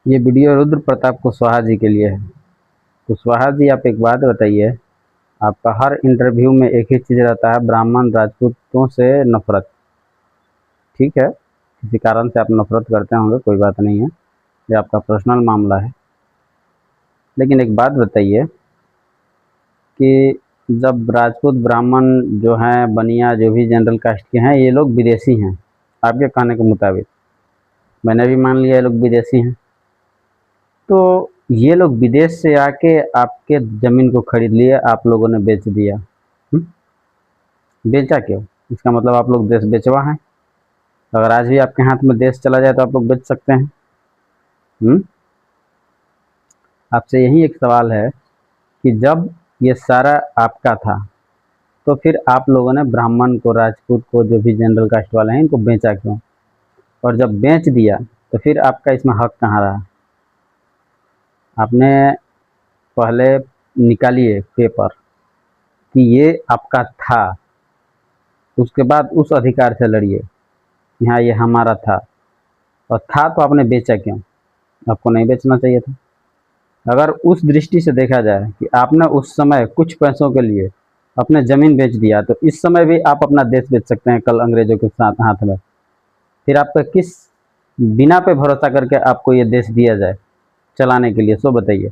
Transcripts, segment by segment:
ये वीडियो रुद्र प्रताप कुशवाहा जी के लिए है। कुशवाहा जी, आप एक बात बताइए, आपका हर इंटरव्यू में एक ही चीज़ रहता है, ब्राह्मण राजपूतों से नफरत। ठीक है, किसी कारण से आप नफरत करते होंगे, कोई बात नहीं है, ये आपका पर्सनल मामला है। लेकिन एक बात बताइए कि जब राजपूत ब्राह्मण जो हैं, बनिया जो भी जनरल कास्ट के हैं, ये लोग विदेशी हैं आपके कहने के मुताबिक, मैंने भी मान लिया ये लोग विदेशी हैं, तो ये लोग विदेश से आके आपके ज़मीन को खरीद लिए, आप लोगों ने बेच दिया। बेचा क्यों? इसका मतलब आप लोग देश बेचवा हैं। अगर आज भी आपके हाथ में देश चला जाए तो आप लोग बेच सकते हैं। आपसे यही एक सवाल है कि जब ये सारा आपका था तो फिर आप लोगों ने ब्राह्मण को, राजपूत को, जो भी जनरल कास्ट वाले हैं, इनको बेचा क्यों? और जब बेच दिया तो फिर आपका इसमें हक कहाँ रहा? आपने पहले निकालिए पेपर कि ये आपका था, उसके बाद उस अधिकार से लड़िए, हाँ ये हमारा था। और था तो आपने बेचा क्यों? आपको नहीं बेचना चाहिए था। अगर उस दृष्टि से देखा जाए कि आपने उस समय कुछ पैसों के लिए अपने ज़मीन बेच दिया, तो इस समय भी आप अपना देश बेच सकते हैं कल अंग्रेजों के साथ हाथ में। फिर आपका किस बिना पे भरोसा करके आपको ये देश दिया जाए चलाने के लिए, सो बताइए।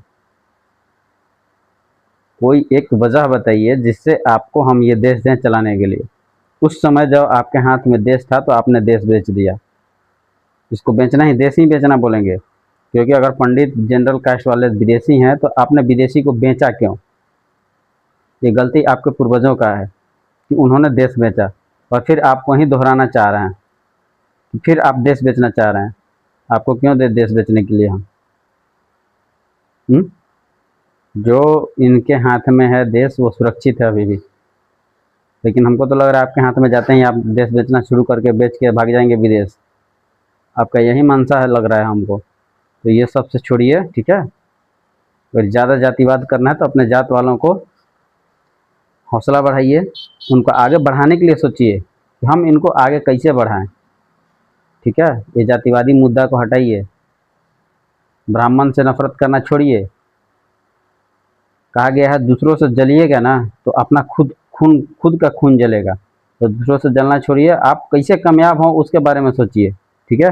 कोई एक वजह बताइए जिससे आपको हम ये देश दें चलाने के लिए। उस समय जब आपके हाथ में देश था तो आपने देश बेच दिया। इसको बेचना ही देश ही बेचना बोलेंगे, क्योंकि अगर पंडित जनरल कास्ट वाले विदेशी हैं तो आपने विदेशी को बेचा क्यों? ये गलती आपके पूर्वजों का है कि उन्होंने देश बेचा, और फिर आप वहीं दोहराना चाह रहे हैं कि फिर आप देश बेचना चाह रहे हैं। आपको क्यों दे देश बेचने के लिए हम? जो इनके हाथ में है देश, वो सुरक्षित है अभी भी, लेकिन हमको तो लग रहा है आपके हाथ में जाते ही आप देश बेचना शुरू करके बेच के भाग जाएंगे विदेश। आपका यही मंशा है लग रहा है हमको। तो ये सब से छोड़िए, ठीक है। अगर ज़्यादा जातिवाद करना है तो अपने जात वालों को हौसला बढ़ाइए, उनको आगे बढ़ाने के लिए सोचिए कि हम इनको आगे कैसे बढ़ाएं। ठीक है, ये जातिवादी मुद्दा को हटाइए, ब्राह्मण से नफरत करना छोड़िए। कहा गया है दूसरों से जलिएगा ना तो अपना खुद का खून जलेगा। तो दूसरों से जलना छोड़िए, आप कैसे कामयाब हों उसके बारे में सोचिए। ठीक है।